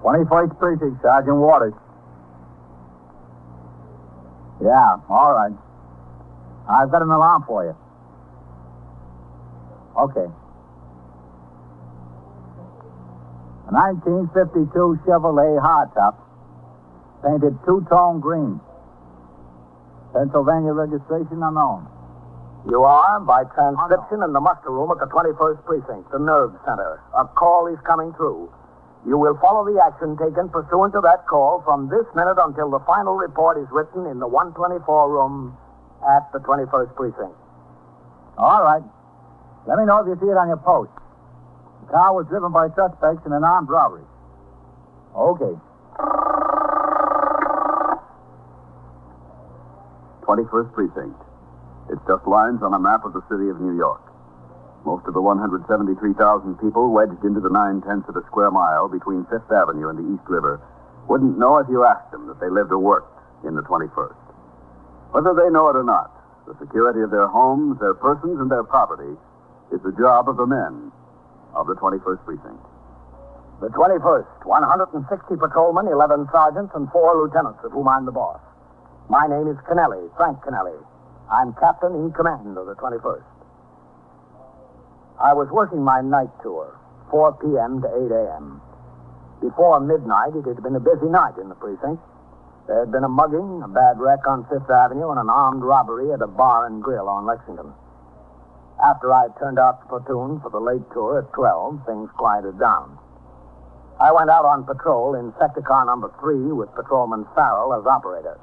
21st Precinct, Sergeant Waters. Yeah, all right. I've got an alarm for you. Okay. A 1952 Chevrolet hardtop, painted two-tone green. Pennsylvania registration unknown. You are, by transcription, in the muster room at the 21st Precinct, the nerve center. A call is coming through. You will follow the action taken pursuant to that call from this minute until the final report is written in the 124 room at the 21st Precinct. All right. Let me know if you see it on your post. The car was driven by suspects in an armed robbery. Okay. 21st Precinct. It's just lines on a map of the city of New York. Most of the 173,000 people wedged into the 9/10 of a square mile between Fifth Avenue and the East River wouldn't know if you asked them that they lived or worked in the 21st. Whether they know it or not, the security of their homes, their persons, and their property is the job of the men of the 21st Precinct. The 21st, 160 patrolmen, 11 sergeants, and 4 lieutenants, of whom I'm the boss. My name is Kennelly, Frank Kennelly. I'm captain in command of the 21st. I was working my night tour, 4 p.m. to 8 a.m. Before midnight, it had been a busy night in the precinct. There had been a mugging, a bad wreck on Fifth Avenue, and an armed robbery at a bar and grill on Lexington. After I had turned out the platoon for the late tour at 12, things quieted down. I went out on patrol in sector car number 3 with Patrolman Farrell as operator.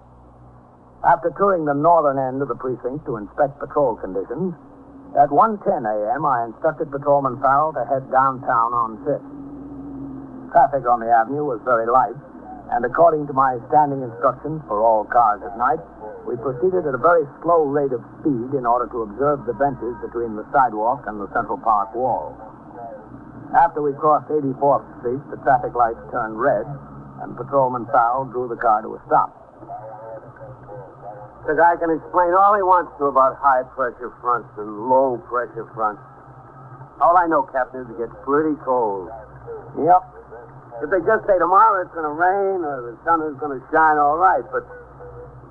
After touring the northern end of the precinct to inspect patrol conditions, at 1:10 a.m., I instructed Patrolman Farrell to head downtown on 5th. Traffic on the avenue was very light, and according to my standing instructions for all cars at night, we proceeded at a very slow rate of speed in order to observe the benches between the sidewalk and the Central Park wall. After we crossed 84th Street, the traffic lights turned red, and Patrolman Farrell drew the car to a stop. The guy can explain all he wants to about high-pressure fronts and low-pressure fronts. All I know, Captain, is it gets pretty cold. Yep. If they just say tomorrow it's going to rain or the sun is going to shine, all right, but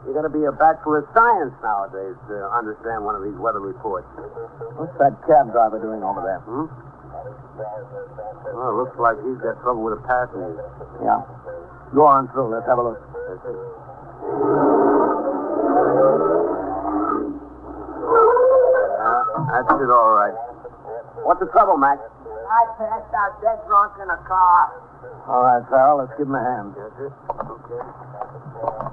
you're going to be a Bachelor of Science nowadays to understand one of these weather reports. What's that cab driver doing over there? Well, it looks like he's got trouble with a passenger. Yeah. Go on through. Let's have a look. That's it. That's it, all right. What's the trouble, Mac? I passed out dead drunk in a car. All right, Farrell, let's give him a hand. That's it? Okay.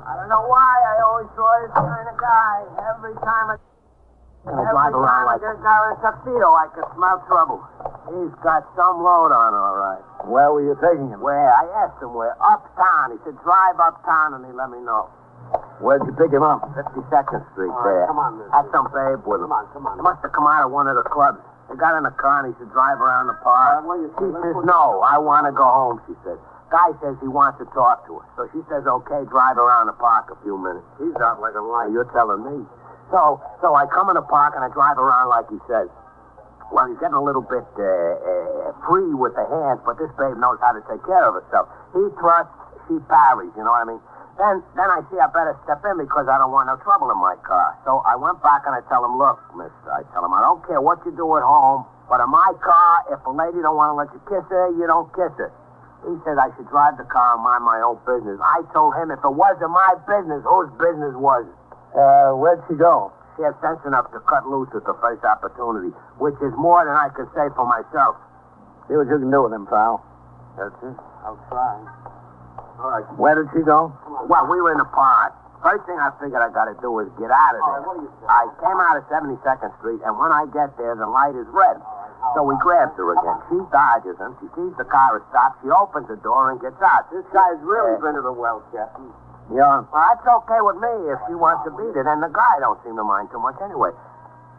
I don't know why I always saw this kind of guy. Every time I get a guy in a tuxedo, I could smell trouble. He's got some load on, all right. Where were you taking him? Where? I asked him where. Uptown. He said, drive uptown, and he let me know. Where'd you pick him up? 52nd Street All there. right, come on, mister. Had some babe with him. Come on. He must have come out of one of the clubs. They got in the car, and he said, drive around the park. She says, no, I want to go home, she said. Guy says he wants to talk to her. So she says, okay, drive around the park a few minutes. He's out like a light. You're telling me. So I come in the park, and I drive around like he says. Well, he's getting a little bit free with the hands, but this babe knows how to take care of herself. He thrusts, she parries, you know what I mean? Then I see I better step in because I don't want no trouble in my car. So I went back and I tell him, look, mister, I tell him, I don't care what you do at home, but in my car, if a lady don't want to let you kiss her, you don't kiss her. He said I should drive the car and mind my own business. I told him if it wasn't my business, whose business was it? Where'd she go? She had sense enough to cut loose at the first opportunity, which is more than I could say for myself. See what you can do with him, pal. That's it. I'll try. All right. Where did she go? Well, we were in the park. First thing I figured I got to do is get out of there. What do you say? I came out of 72nd Street, and when I get there, the light is red. So we grabs her again. She dodges him. She sees the car is stopped. She opens the door and gets out. This guy's really been to the well, Captain. Yeah. Well, that's okay with me if she wants to beat it, and the guy don't seem to mind too much anyway.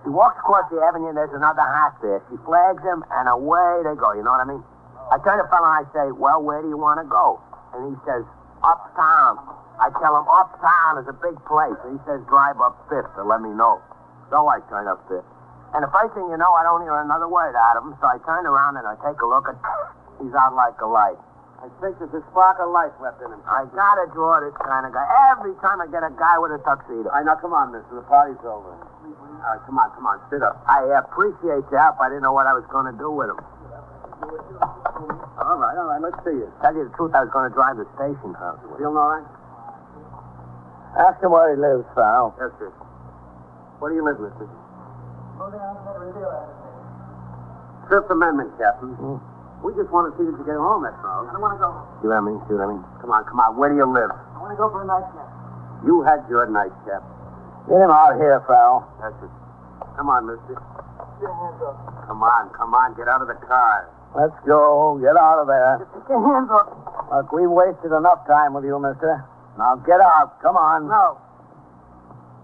She walks across the avenue, and there's another house there. She flags him, and away they go. You know what I mean? I turn to the fellow and I say, well, where do you want to go? And he says, uptown. I tell him, uptown is a big place. And he says, drive up 5th to let me know. So I turn up 5th. And the first thing you know, I don't hear another word out of him. So I turn around and I take a look, and he's out like a light. I think there's a spark of life left in him. I gotta draw this kind of guy. Every time I get a guy with a tuxedo. All right, now come on, mister. The party's over. All right, come on, sit up. I appreciate your help. I didn't know what I was going to do with him. All right, let's see you. Tell you the truth, I was going to drive the station house with him. Feeling all right? Ask him where he lives, Farrell. Yes, sir. Where do you live, mister? Fifth Amendment, Captain. We just want to see that you get home, that's all. I don't want to go home. See what I mean? Come on. Where do you live? I want to go for a nightcap. You had your nightcap. Get him out here, Farrell. That's it. Come on, mister. Get your hands up. Come on, get out of the car. Let's go. Get out of there. Get your hands up. Look, we've wasted enough time with you, mister. Now get out. Come on. No.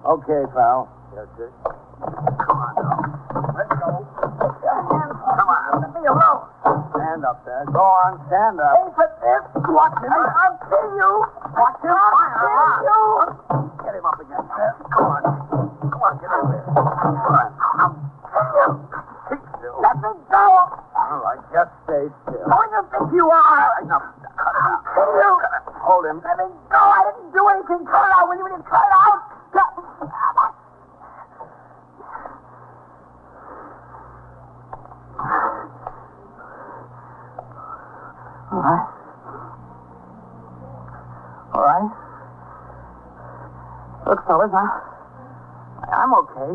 Okay, Farrell. Yes, sir. Come on, now. Let's go. Get your hands up. Come on. Let me alone. Stand up there. Go on, stand up. Hey, but this. Watch him. I'll kill you. Watch him. I'll kill you. Get him up again. Come on, get over there. Come on. I'll kill you. Keep still. Let me go. All right, just stay still. Who do you think you are? Now, cut it out. Kill you. Hold him. Let me go. I didn't do anything. Cut it out. Will you cut it out? All right. Look, fellas, I'm okay.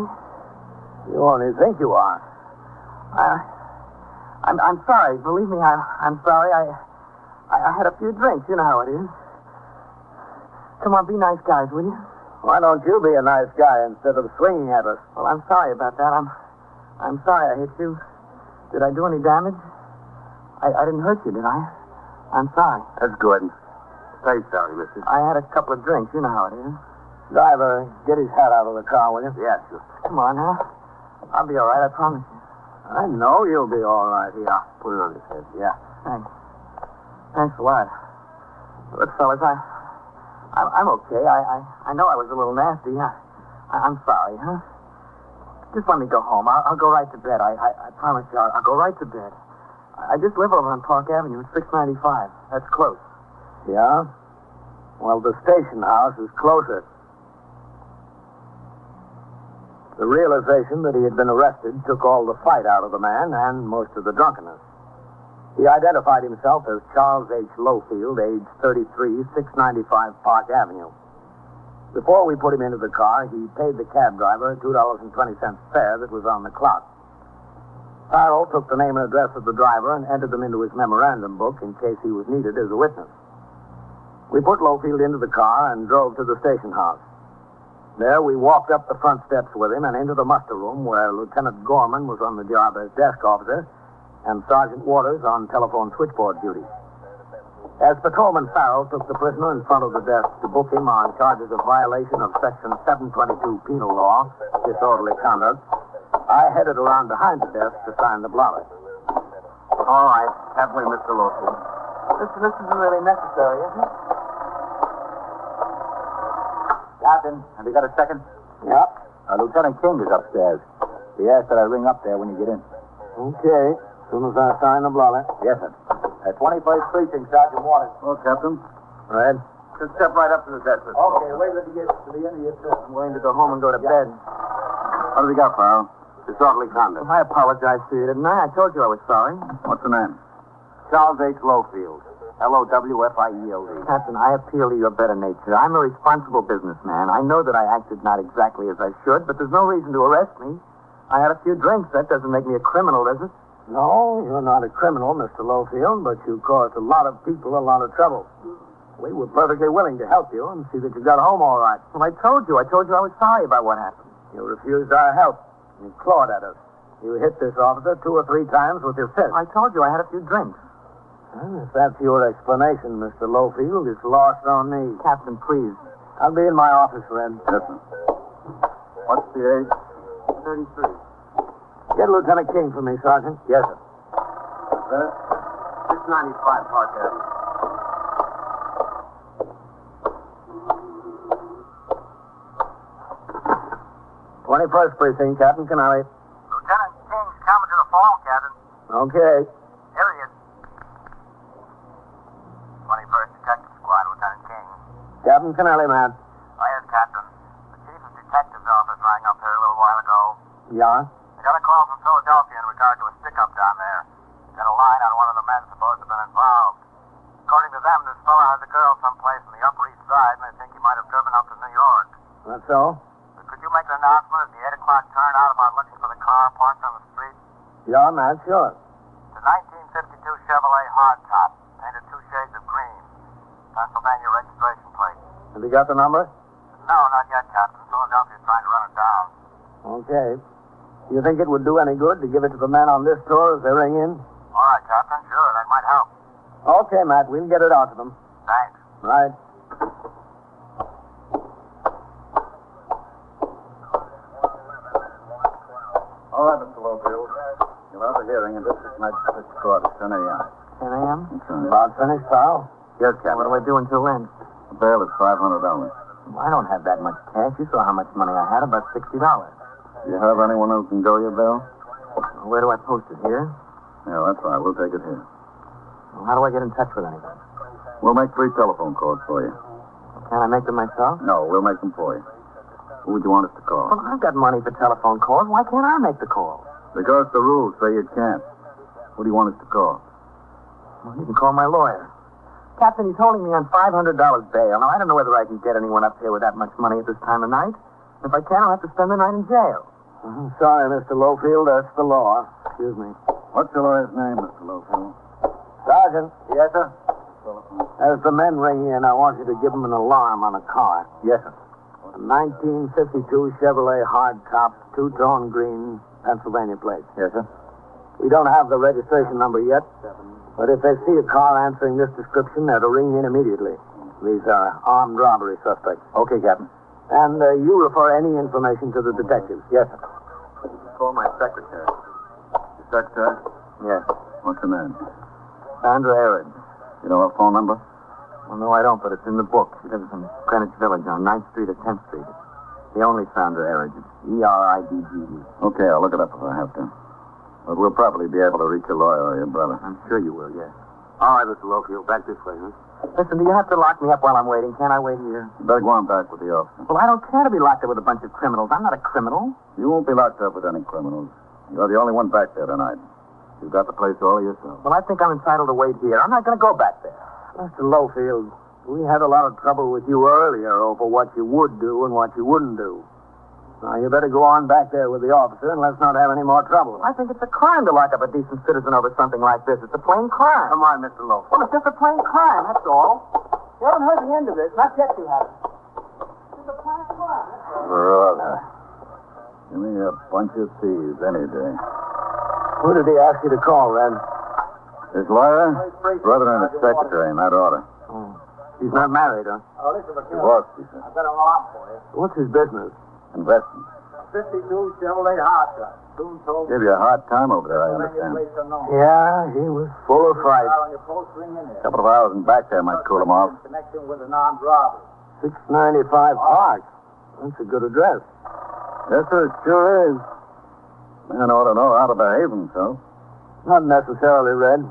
You only think you are. I'm sorry. Believe me, I'm sorry. I had a few drinks. You know how it is. Come on, be nice guys, will you? Why don't you be a nice guy instead of swinging at us? Well, I'm sorry about that. I'm sorry I hit you. Did I do any damage? I didn't hurt you, did I? I'm sorry. That's good. Say sorry, mister. I had a couple of drinks. You know how it is. Driver, get his hat out of the car, will you? Yes, sir. Come on, huh? I'll be all right, I promise you. I know you'll be all right. Here, Put it on his head. yeah. Thanks. Thanks a lot. Look, fellas, I'm okay. I know I was a little nasty. I'm sorry, huh? Just let me go home. I'll go right to bed. I promise you, I'll go right to bed. I just live over on Park Avenue at 695. That's close. Yeah? Well, the station house is closer. The realization that he had been arrested took all the fight out of the man and most of the drunkenness. He identified himself as Charles H. Lowfield, age 33, 695 Park Avenue. Before we put him into the car, he paid the cab driver $2.20 fare that was on the clock. Farrell took the name and address of the driver and entered them into his memorandum book in case he was needed as a witness. We put Lowfield into the car and drove to the station house. There, we walked up the front steps with him and into the muster room where Lieutenant Gorman was on the job as desk officer and Sergeant Waters on telephone switchboard duty. As Patrolman Farrell took the prisoner in front of the desk to book him on charges of violation of Section 722 Penal Law, disorderly conduct, I headed around behind the desk to sign the blotter. All right. Halfway, Mr. Lawson. This isn't really necessary, is it? Captain, have you got a second? Yep. Lieutenant King is upstairs. He asked that I ring up there when you get in. Okay. As soon as I sign the blotter. Yes, sir. 21st Precinct, Sergeant Waters. Well, Captain. Red. Just step right up to the desk. Okay, wait till you get to the end of your trip. I'm going to go home and go to bed. What have we got, Farrell? Disorderly conduct. I apologize to you, didn't I? I told you I was sorry. What's the name? Charles H. Lowfield. Lowfield. Captain, I appeal to your better nature. I'm a responsible businessman. I know that I acted not exactly as I should, but there's no reason to arrest me. I had a few drinks. That doesn't make me a criminal, does it? No, you're not a criminal, Mr. Lowfield, but you caused a lot of people a lot of trouble. We were perfectly willing to help you and see that you got home all right. Well, I told you I was sorry about what happened. You refused our help. You clawed at us. You hit this officer 2 or 3 times with your fist. I told you I had a few drinks. Well, if that's your explanation, Mr. Lowfield, it's lost on me. Captain, please. I'll be in my office, Red. Listen. What's the age? 33. Get Lieutenant King for me, Sergeant. Yes, sir. 695 Park Avenue. '21st Precinct, Captain Canale. Lieutenant King's coming to the phone, Captain. Okay. Here he is. Captain Kennelly, man. Oh, yes, Captain. The chief of detective's office rang up here a little while ago. Yeah? I got a call from Philadelphia in regard to a stick-up down there. Got a line on one of the men supposed to have been involved. According to them, this fellow has a girl someplace in the Upper East Side, and they think he might have driven up to New York. That's so? But could you make an announcement at the 8 o'clock turnout about looking for the car parked on the street? Yeah, man, sure. The 1952 Chevrolet hardtop, painted 2 shades of green. Pennsylvania registration plate. Have you got the number? No, not yet, Captain. Philadelphia's trying to run it down. Okay. You think it would do any good to give it to the men on this tour as they ring in? All right, Captain. Sure, that might help. Okay, Matt, we'll get it out to them. Thanks. Right. All right, Mr. Lowfield. You'll have a hearing in District Magistrate's Court at 10 a.m. 10 a.m.? That's right. About finished, pal? Yes, Captain. What do I do until then? The bail is $500. I don't have that much cash. You saw how much money I had, about $60. Do you have anyone who can go your bail? Where do I post it, here? Yeah, that's right. We'll take it here. Well, how do I get in touch with anybody? We'll make 3 telephone calls for you. Can I make them myself? No, we'll make them for you. Who would you want us to call? Well, I've got money for telephone calls. Why can't I make the calls? Because the rules say you can't. Who do you want us to call? Well, you can call my lawyer. Captain, he's holding me on $500 bail. Now, I don't know whether I can get anyone up here with that much money at this time of night. If I can, I'll have to spend the night in jail. Sorry, Mr. Lowfield. That's the law. Excuse me. What's your lawyer's name, Mr. Lowfield? Sergeant. Yes, sir? As the men ring in, I want you to give them an alarm on a car. Yes, sir. A 1952 Chevrolet hardtop, 2-tone green, Pennsylvania plate. Yes, sir. We don't have the registration number yet, but if they see a car answering this description, they're to ring in immediately. These are armed robbery suspects. Okay, Captain. And you refer any information to the detectives. Yes, sir. Call my secretary. Your secretary? Yes. What's her name? Sandra Arid. You know her phone number? Well, no, I don't, but it's in the book. She lives in Greenwich Village on 9th Street or 10th Street. It's the only Sandra Arid. It's E-R-I-D-G-E. Okay, I'll look it up if I have to. But we'll probably be able to reach your lawyer or your brother. I'm sure you will, yes. All right, Mr. Lowfield. Back this way, huh? Listen, do you have to lock me up while I'm waiting? Can't I wait here? You better go on back with the officer. Well, I don't care to be locked up with a bunch of criminals. I'm not a criminal. You won't be locked up with any criminals. You're the only one back there tonight. You've got the place all yourself. Well, I think I'm entitled to wait here. I'm not going to go back there. Mr. Lowfield, we had a lot of trouble with you earlier over what you would do and what you wouldn't do. Now, you better go on back there with the officer and let's not have any more trouble. I think it's a crime to lock up a decent citizen over something like this. It's a plain crime. Come on, Mr. Lowfield. Well, it's just a plain crime, that's all. You haven't heard the end of this. Not yet, you haven't. It's a plain crime, that's all. Brother. Give me a bunch of thieves any day. Who did he ask you to call, Red? His lawyer, brother, and his secretary in that order. Oh. He's not married, huh? Oh, listen, Divorced, he said. I've got an alarm for you. What's his business? Investment. 52 Chevrolet hardtop. Soon told Gave you a hard time over there, I understand. Yeah, he was full of fright. On your post, ring in A here. couple of hours in back there might cool him off. In connection with an armed robbery. 695 Park. That's a good address. Yes, sir, it sure is. Man ought to know how to behave himself. Not necessarily, Red.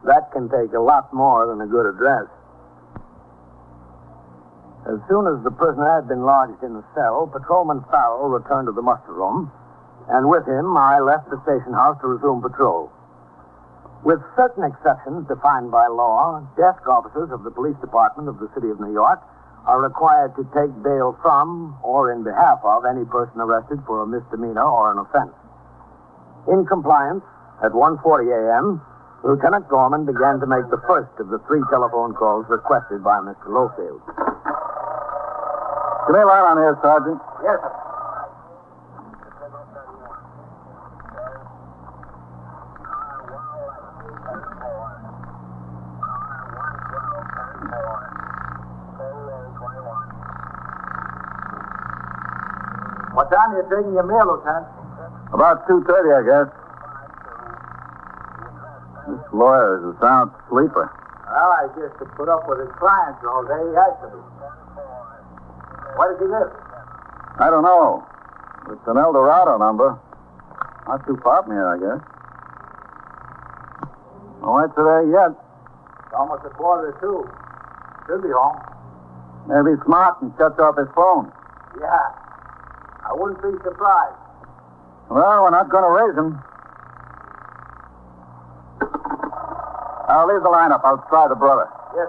That can take a lot more than a good address. As soon as the prisoner had been lodged in the cell, Patrolman Farrell returned to the muster room, and with him I left the station house to resume patrol. With certain exceptions defined by law, desk officers of the police department of the city of New York are required to take bail from or in behalf of any person arrested for a misdemeanor or an offense. In compliance, at 1:40 a.m., Lieutenant Gorman began to make the first of the 3 telephone calls requested by Mr. Lowfield. Give me a light on here, Sergeant. Yes, sir. What time are you taking your meal, Lieutenant? About 2:30, I guess. This lawyer is a sound sleeper. Well, I guess to put up with his clients all day, he has to be. Where does he live? I don't know. It's an El Dorado number. Not too far from here, I guess. No answer there yet. It's almost a 1:45. Should be home. Maybe he's smart and shuts off his phone. Yeah. I wouldn't be surprised. Well, we're not going to raise him. I'll leave the lineup. I'll try the brother. Yes.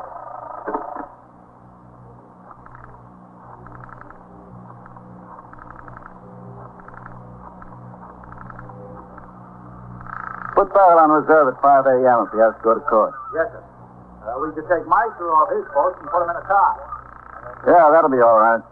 Put Farrell on reserve at 5 a.m. if he has to go to court. Yes, sir. We could take Meister off his post and put him in a car. Yeah, that'll be all right.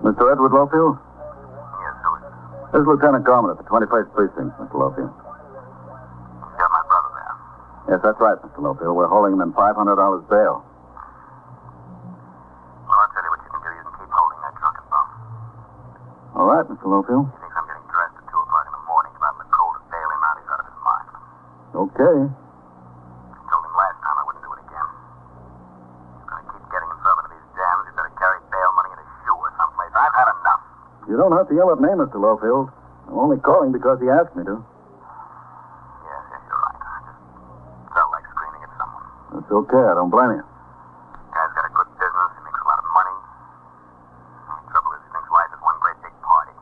Mr. Edward Lofield? Yes, who is it? This is Lieutenant Gorman at the 21st Precinct, Mr. Lofield. You got my brother there. Yes, that's right, Mr. Lofield. We're holding him in $500 bail. Well, I'll tell you what you can do. You can keep holding that drunken bum. All right, Mr. Lofield. He thinks I'm getting dressed at 2 o'clock in the morning. If I'm in the cold to bail him out, he's out of his mind. Okay. I told him last time I wouldn't do it again. He's going to keep getting himself into these jams. He's better carry bail money in his shoe or someplace. I've had enough. You don't have to yell at me, Mr. Lofield. I'm only calling because he asked me to. Yes, you're right. I just felt like screaming at someone. That's okay. I don't blame you. Guy's got a good business. He makes a lot of money. The trouble is, he thinks life is one great big party.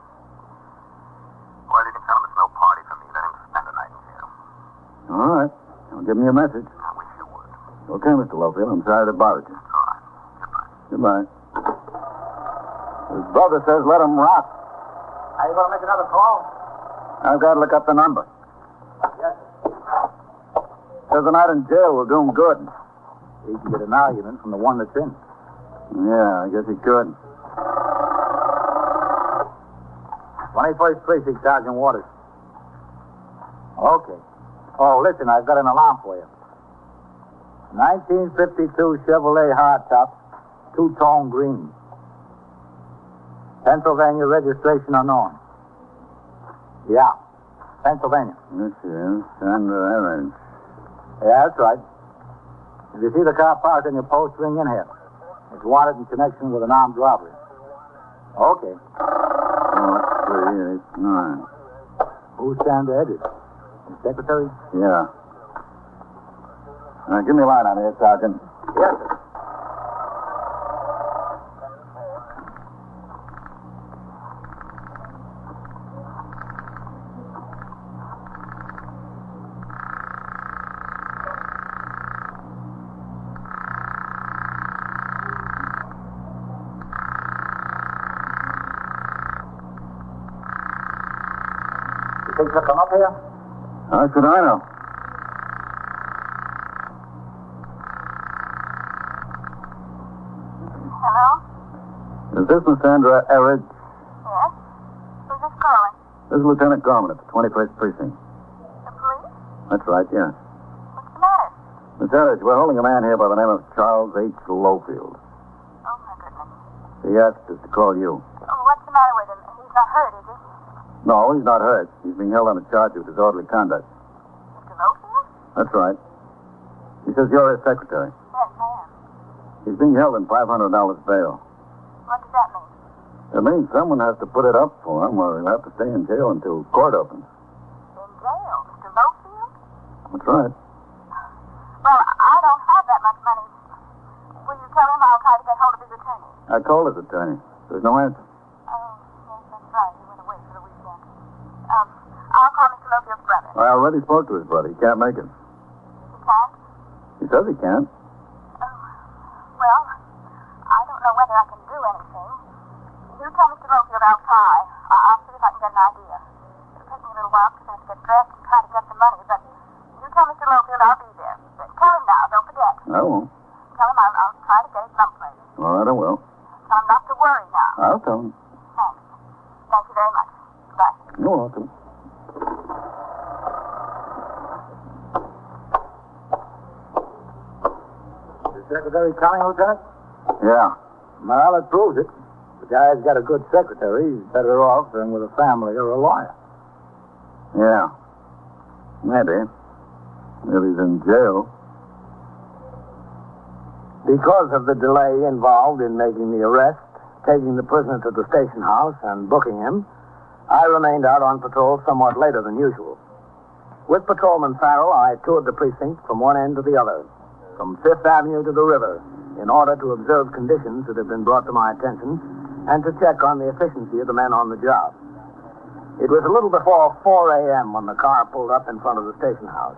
Well, you can tell him it's no party for me. Let him spend the night in jail. All right. I'll give him your message. I wish you would. Okay, Mr. Lofield. I'm sorry to bother you. All right. Goodbye. Goodbye. His brother says let him rot. Are you going to make another call? I've got to look up the number. Yes, sir. Says a night in jail will do him good. He can get an argument from the one that's in. Yeah, I guess he could. 21st Precinct, Sergeant Waters. Okay. Oh, listen, I've got an alarm for you. 1952 Chevrolet hardtop, two-tone green. Pennsylvania registration unknown. Yeah, Pennsylvania. This is Sandra Evans. Yeah, that's right. If you see the car parked in your post, ring in here. It's wanted in connection with an armed robbery. Okay. 4389. Who's Sandra Edwards? The secretary? Yeah. Give me a line on here, Sergeant. Yes, sir. You think she'll come up here? How should I know? Hello? Is this Miss Sandra Everett? Yes? Who's this calling? This is Lieutenant Gorman at the 21st Precinct. The police? That's right, yes. What's the matter? Miss Everett, we're holding a man here by the name of Charles H. Lofield. Oh, my goodness. He asked us to call you. Oh, what's the matter with him? He's not hurt, is he? No, he's not hurt. He's being held on a charge of disorderly conduct. Mr. Lofield? That's right. He says you're his secretary. Yes, I am. He's being held in $500 bail. What does that mean? It means someone has to put it up for him, or he'll have to stay in jail until court opens. In jail? Mr. Lofield? That's right. Well, I don't have that much money. Will you tell him I'll try to get hold of his attorney? I called his attorney. There's no answer. Oh, yes, that's right. He went away for the weekend. I'll call Mr. Lofield's brother. I already spoke to his brother. He can't make it. He can't? He says he can't. Oh, well, I don't know whether I can do anything. You tell Mr. Lofield I'll try. I'll see if I can get an idea. It'll take me a little while because I have to get dressed and try to get the money, but you tell Mr. Lofield I'll be there. Tell him now, don't forget. I won't. Tell him I'll try to get it someplace. All right, I will. Tell him not to worry now. I'll tell him. Thanks. Thank you very much. Bye. You're welcome. The secretary coming, Lieutenant? Yeah. Well, it proves it. The guy's got a good secretary. He's better off than with a family or a lawyer. Yeah. Maybe. If he's in jail. Because of the delay involved in making the arrest, taking the prisoner to the station house and booking him, I remained out on patrol somewhat later than usual. With Patrolman Farrell, I toured the precinct from one end to the other, from Fifth Avenue to the river, in order to observe conditions that had been brought to my attention and to check on the efficiency of the men on the job. It was a little before 4 a.m. when the car pulled up in front of the station house.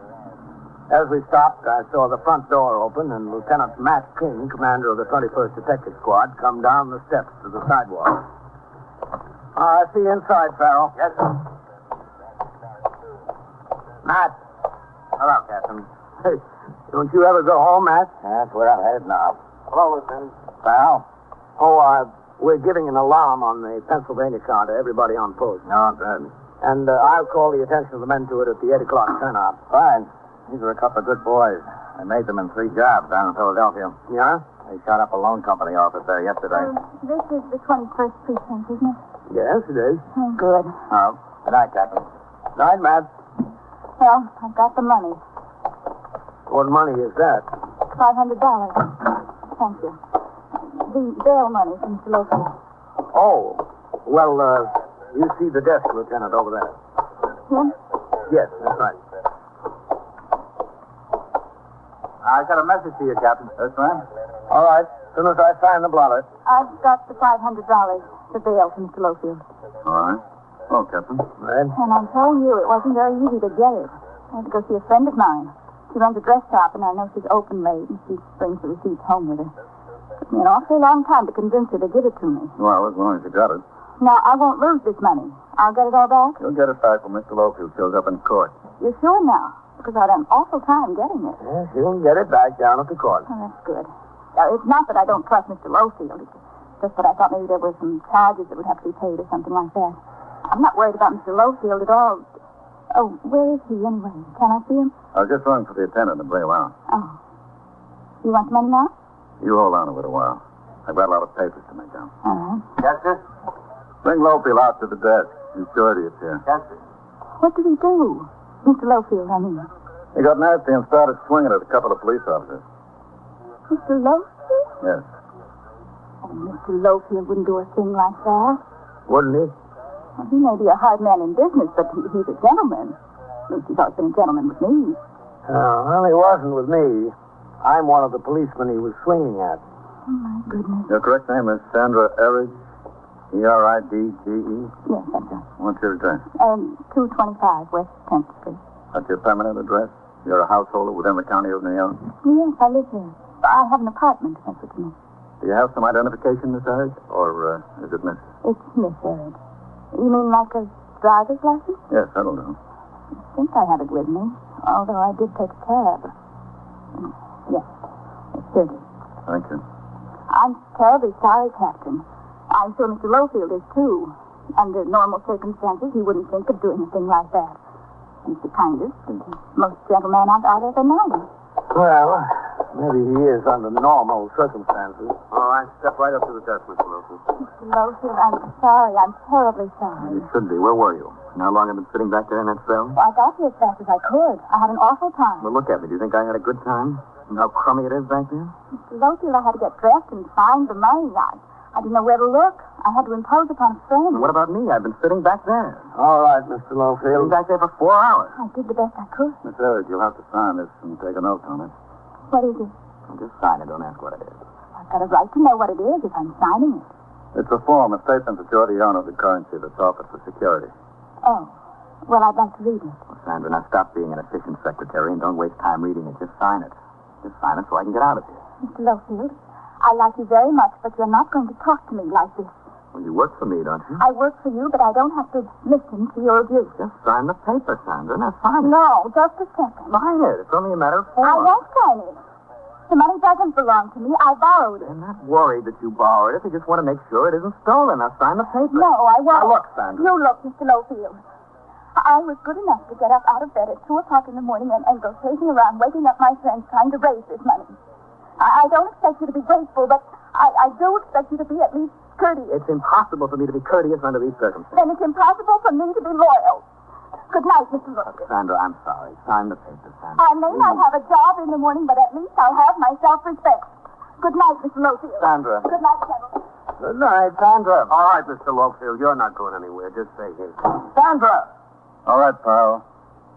As we stopped, I saw the front door open and Lieutenant Matt King, commander of the 21st Detective Squad, come down the steps to the sidewalk. I see you inside, Farrell. Yes, sir. Matt. Hello, Captain. Hey, don't you ever go home, Matt? That's where I'm headed now. Hello, Lieutenant. Farrell. We're giving an alarm on the Pennsylvania car to everybody on post. No, good. And I'll call the attention of the men to it at the 8 o'clock turnout. Fine. These are a couple of good boys. I made them in 3 jobs down in Philadelphia. Yeah? They shot up a loan company office there yesterday. This is the 21st precinct, isn't it? Yes, it is. Oh, good. Oh, good night, Captain. Night, Matt. Well, I've got the money. What money is that? $500. Thank you. The bail money from Mr. Local. Oh. Well, you see the desk, Lieutenant, over there. Him? Yes, that's right. I got a message for you, Captain. That's right. All right. As soon as I sign the blotter. I've got the $500 for bail from Mr. Lofield. All right. Well, Captain. Right. And I'm telling you, it wasn't very easy to get it. I had to go see a friend of mine. She runs a dress shop, and I know she's open late, and she brings the receipts home with her. It took me an awfully long time to convince her to give it to me. Well, as long as you got it. Now, I won't lose this money. I'll get it all back? You'll get it back when Mr. Lofield shows up in court. You're sure now? Because I had an awful time getting it. Yes, you'll get it back down at the court. Oh, that's good. Now, it's not that I don't trust Mr. Lofield. It's just that I thought maybe there were some charges that would have to be paid or something like that. I'm not worried about Mr. Lofield at all. Oh, where is he anyway? Can I see him? I was just running for the attendant to bring him out. Oh. You want the money now? You hold on a little while. I've got a lot of papers to make down. All right. Yes, sir? Bring Lofield out to the desk. His surety is here. Yes, sir. What did he do? Mr. Lofield, I mean. He got nasty and started swinging at a couple of police officers. Mr. Lofield? Yes. Oh, Mr. Lofield wouldn't do a thing like that. Wouldn't he? Well, he may be a hard man in business, but he's a gentleman. At least he's always been a gentleman with me. Well, he wasn't with me. I'm one of the policemen he was swinging at. Oh, my goodness. Your correct name is Sandra Eridge? E-R-I-D-G-E? Yes, that's right. What's your address? 225 West 10th Street. That's your permanent address? You're a householder within the county of New York? Yes, I live here. I have an apartment, that's what you mean. Do you have some identification, Miss Eridge? Or is it Miss? It's Miss Erid. You mean like a driver's license? Yes, that'll do. I think I have it with me, although I did take a cab. Yes, it's here it is. Thank you. I'm terribly sorry, Captain. I'm sure Mr. Lofield is, too. Under normal circumstances, he wouldn't think of doing a thing like that. He's the kindest and most gentleman I've ever known. Well, maybe he is under normal circumstances. All right, step right up to the desk, Mr. Lofield. Mr. Lofield, I'm sorry. I'm terribly sorry. You should be. Where were you? And how long have you been sitting back there in that cell? Well, I got here as fast as I could. I had an awful time. Well, look at me. Do you think I had a good time? And how crummy it is back there? Mr. Lofield, I had to get dressed and find the money. I didn't know where to look. I had to impose upon a friend. And what about me? I've been sitting back there. All right, Mr. Sitting Lofield. back there for 4 hours. I did the best I could. Miss Eridge, you'll have to sign this and take a note on it. What is it? Well, just sign it. Don't ask what it is. I've got a right to know what it is if I'm signing it. It's a form, a statement that you're the owner of the currency that's offered for security. Oh. Well, I'd like to read it. Well, Sandra, now stop being an efficient secretary and don't waste time reading it. Just sign it. Just sign it so I can get out of here. Mr. Lofield, I like you very much, but you're not going to talk to me like this. Well, you work for me, don't you? I work for you, but I don't have to listen to your abuse. Just sign the paper, Sandra. Now sign it. No, just a second. Sign it. It's only a matter of I form. won't sign it. The money doesn't belong to me. I borrowed it. I'm not worried that you borrowed it. I just want to make sure it isn't stolen. Now sign the paper. No, I won't. Now look, Sandra. You look, Mr. Lofield. I was good enough to get up out of bed at 2 o'clock in the morning and go chasing around, waking up my friends, trying to raise this money. I don't expect you to be grateful, but I do expect you to be at least courteous. It's impossible for me to be courteous under these circumstances. Then it's impossible for me to be loyal. Good night, Mr. Lofield. Sandra, I'm sorry. Sign the paper, Sandra. I may not have a job in the morning, but at least I'll have my self-respect. Good night, Mr. Lofield. Sandra. Good night, gentlemen. Good night, Sandra. All right, Mr. Lofield, you're not going anywhere. Just stay here. Sandra! All right, pal.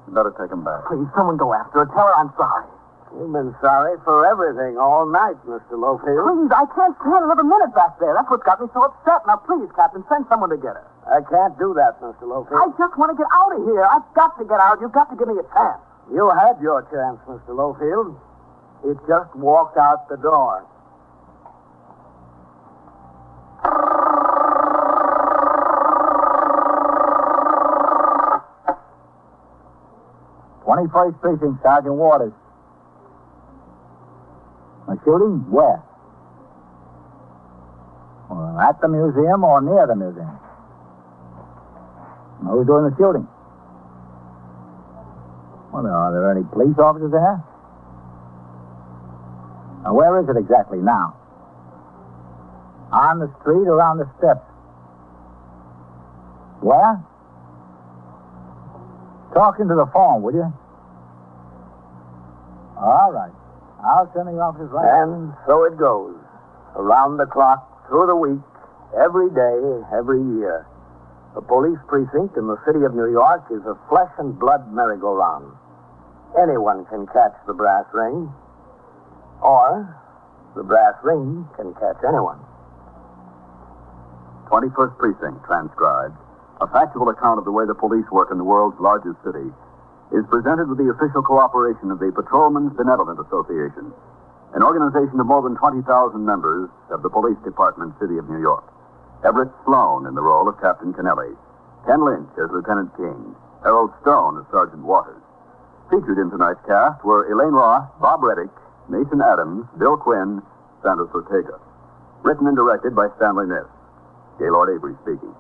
You better take him back. Please, someone go after her. Tell her I'm sorry. You've been sorry for everything all night, Mr. Lofield. Please, I can't stand another minute back there. That's what got me so upset. Now, please, Captain, send someone to get her. I can't do that, Mr. Lofield. I just want to get out of here. I've got to get out. You've got to give me a chance. You had your chance, Mr. Lofield. It just walked out the door. "21st Precinct, Sergeant Waters. A shooting? Where? Well, at the museum or near the museum? Who's doing the shooting? Well, are there any police officers there? Now, where is it exactly now? On the street or on the steps? Where? Talk into the phone, will you? All right. I'll send the officers right. And so it goes. Around the clock, through the week, every day, every year. The police precinct in the city of New York is a flesh and blood merry-go-round. Anyone can catch the brass ring. Or the brass ring can catch anyone. 21st Precinct, transcribed. A factual account of the way the police work in the world's largest city is presented with the official cooperation of the Patrolmen's Benevolent Association, an organization of more than 20,000 members of the Police Department, City of New York. Everett Sloan in the role of Captain Kennelly, Ken Lynch as Lieutenant King, Harold Stone as Sergeant Waters. Featured in tonight's cast were Elaine Ross, Bob Reddick, Mason Adams, Bill Quinn, Santos Ortega. Written and directed by Stanley Niss. Gaylord Avery speaking.